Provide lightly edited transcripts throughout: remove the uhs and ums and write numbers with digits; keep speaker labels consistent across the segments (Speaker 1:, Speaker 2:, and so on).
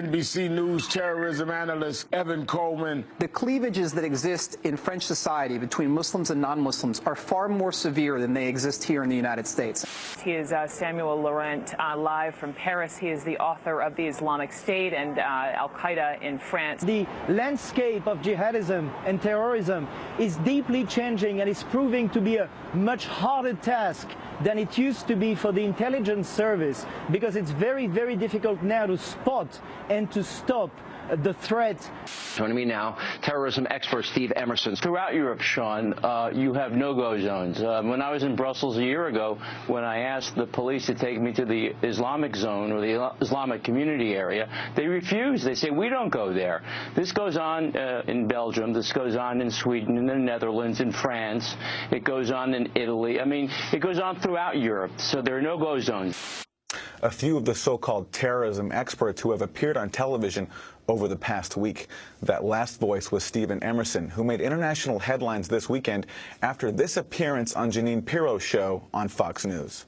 Speaker 1: NBC News terrorism analyst Evan Coleman.
Speaker 2: The cleavages that exist in French society between Muslims and non-Muslims are far more severe than they exist here in the United States.
Speaker 3: He is Samuel Laurent, live from Paris. He is the author of The Islamic State and Al-Qaeda in France.
Speaker 4: The landscape of jihadism and terrorism is deeply changing, and is proving to be a much harder task than it used to be for the intelligence service, because it's very, very difficult now to spot and to stop the threat.
Speaker 5: Joining me now, terrorism expert Steve Emerson. Throughout Europe, Sean, you have no-go zones. When I was in Brussels a year ago, when I asked the police to take me to the Islamic zone or the Islamic community area, they refused. They say, we don't go there. This goes on in Belgium. This goes on in Sweden, in the Netherlands, in France. It goes on in Italy. I mean, it goes on throughout Europe. So there are no-go zones.
Speaker 6: A few of the so-called terrorism experts who have appeared on television over the past week. That last voice was Stephen Emerson, who made international headlines this weekend after this appearance on Jeanine Pirro's show on Fox News.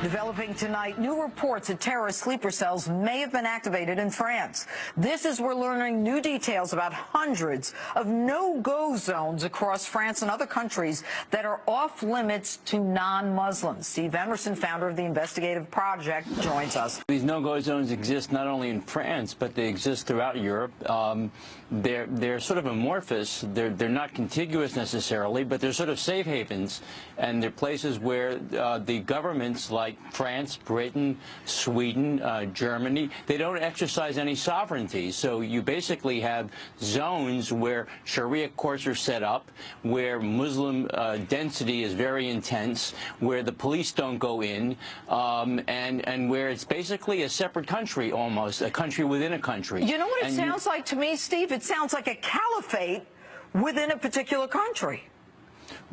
Speaker 7: Developing tonight, new reports that terrorist sleeper cells may have been activated in France. This is we're learning new details about hundreds of no-go zones across France and other countries that are off limits to non-Muslims. Steve Emerson, founder of the investigative project, joins us.
Speaker 5: These no-go zones exist not only in France, but they exist throughout Europe. They're sort of amorphous. They're not contiguous necessarily, but they're sort of safe havens, and they're places where the governments like France, Britain, Sweden, Germany, they don't exercise any sovereignty. So you basically have zones where Sharia courts are set up, where Muslim density is very intense, where the police don't go in, and where it's basically a separate country almost, a country within a country.
Speaker 7: You know what it sounds like to me, Steve? It sounds like a caliphate within a particular country.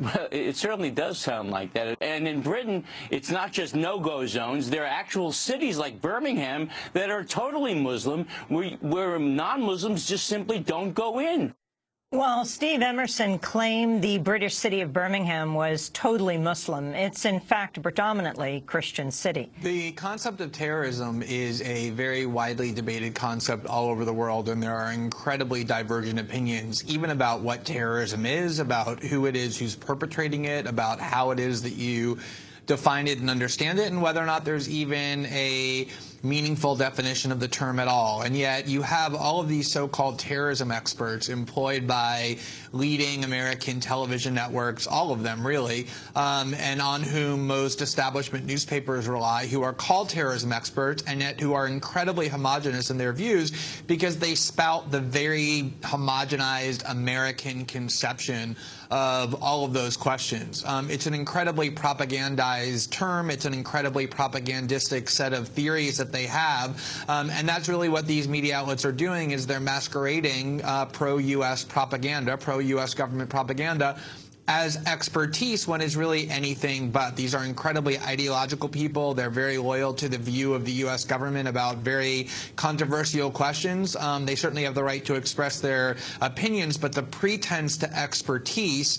Speaker 5: Well, it certainly does sound like that. And in Britain, it's not just no-go zones. There are actual cities like Birmingham that are totally Muslim, where non-Muslims just simply don't go in.
Speaker 8: Well, Steve Emerson claimed the British city of Birmingham was totally Muslim. It's, in fact, a predominantly Christian city.
Speaker 9: The concept of terrorism is a very widely debated concept all over the world, and there are incredibly divergent opinions, even about what terrorism is, about who it is who's perpetrating it, about how it is that you define it and understand it, and whether or not there's even a meaningful definition of the term at all. And yet you have all of these so-called terrorism experts employed by leading American television networks, all of them really, and on whom most establishment newspapers rely, who are called terrorism experts, and yet who are incredibly homogenous in their views because they spout the very homogenized American conception of all of those questions. It's an incredibly propagandized term. It's an incredibly propagandistic set of theories that they have, and that's really what these media outlets are doing, is they're masquerading pro-U.S. propaganda, pro-U.S. government propaganda, as expertise when it's really anything but. These are incredibly ideological people. They're very loyal to the view of the U.S. government about very controversial questions. They certainly have the right to express their opinions, but the pretense to expertise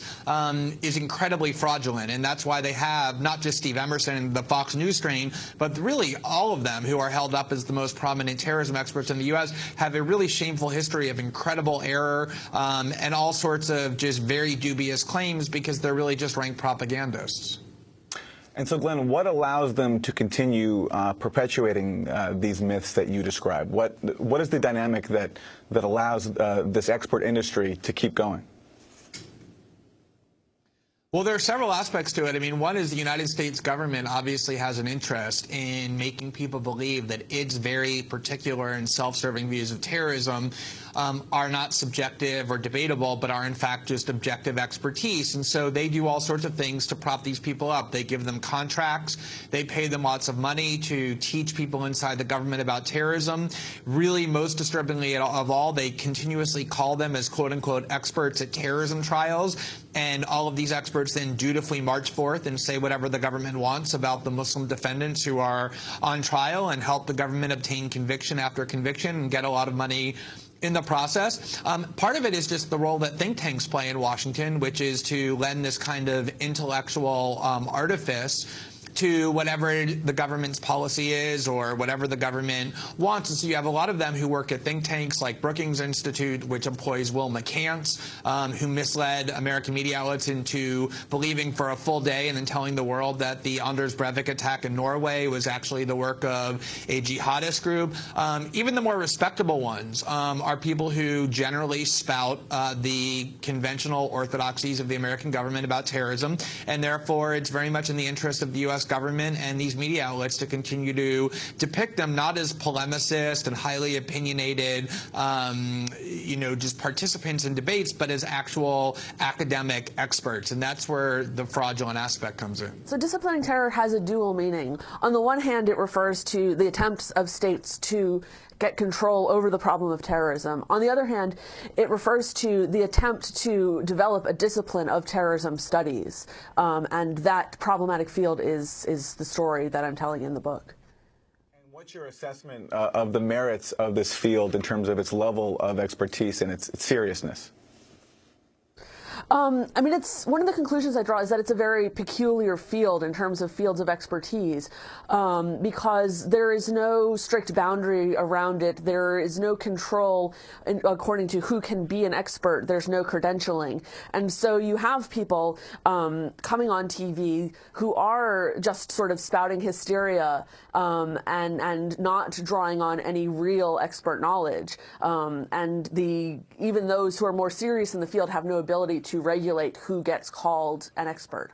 Speaker 9: is incredibly fraudulent, and that's why they have not just Steve Emerson and the Fox News strain, but really all of them who are held up as the most prominent terrorism experts in the U.S. have a really shameful history of incredible error and all sorts of just very dubious claims, because they're really just rank propagandists.
Speaker 6: And so, Glenn, what allows them to continue perpetuating these myths that you describe? What is the dynamic that allows this expert industry to keep going?
Speaker 9: Well, there are several aspects to it. I mean, one is the United States government obviously has an interest in making people believe that its very particular and self-serving views of terrorism are not subjective or debatable, but are in fact just objective expertise. And so they do all sorts of things to prop these people up. They give them contracts. They pay them lots of money to teach people inside the government about terrorism. Really, most disturbingly of all, they continuously call them as quote-unquote experts at terrorism trials. And all of these experts then dutifully march forth and say whatever the government wants about the Muslim defendants who are on trial, and help the government obtain conviction after conviction and get a lot of money in the process. Part of it is just the role that think tanks play in Washington, which is to lend this kind of intellectual artifice to whatever the government's policy is or whatever the government wants. And so you have a lot of them who work at think tanks like Brookings Institute, which employs Will McCants, who misled American media outlets into believing for a full day and then telling the world that the Anders Breivik attack in Norway was actually the work of a jihadist group. Even the more respectable ones are people who generally spout the conventional orthodoxies of the American government about terrorism, and therefore it's very much in the interest of the U.S. government and these media outlets to continue to depict them not as polemicists and highly opinionated, just participants in debates, but as actual academic experts, and that's where the fraudulent aspect comes in.
Speaker 10: So disciplining terror has a dual meaning. On the one hand, it refers to the attempts of states to get control over the problem of terrorism. On the other hand, it refers to the attempt to develop a discipline of terrorism studies, and that problematic field is the story that I'm telling in the book.
Speaker 6: And what's your assessment of the merits of this field in terms of its level of expertise and its seriousness?
Speaker 10: I mean, it's one of the conclusions I draw is that it's a very peculiar field in terms of fields of expertise, because there is no strict boundary around it. There is no control according to who can be an expert. There's no credentialing. And so you have people coming on TV who are just sort of spouting hysteria and not drawing on any real expert knowledge. And even those who are more serious in the field have no ability to regulate who gets called an expert.